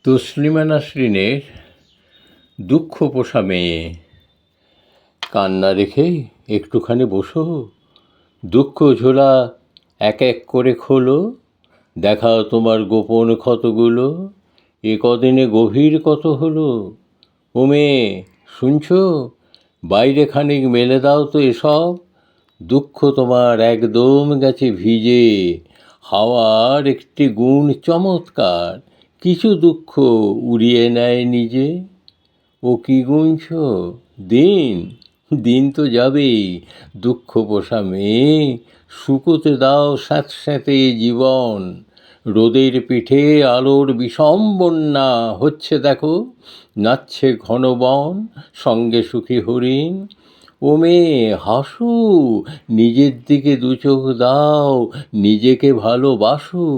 তসলিমা নাসরিনের দুঃখ পোষা মেয়ে। কান্না রেখে একটুখানি বসো, দুঃখ ঝোলা এক এক করে খোলো, দেখাও তোমার গোপন ক্ষতগুলো, এ কদিনে গভীর কত হলো। ও মেয়ে শুনছো, বাইরে খানিক মেলে দাও তো এসব, দুঃখ তোমার একদম গেছে ভিজে, হাওয়ার একটি গুণ চমৎকার, কিছু দুঃখ উড়িয়ে নেয় নিজে। ও কি গুনছ? দিন, দিন তো যাবেই, দুঃখ পোষা মেয়ে, শুকোতে দাও স্যাঁতস্যাঁতে জীবন, রোদের পিঠে আলোর বিষম বন্যা হচ্ছে দেখো, নাচছে ঘন বন, সঙ্গে সুখী হরিণ। ও মেয়ে হাসু, নিজের দিকে দু চোখ দাও, নিজেকে ভালোবাসো।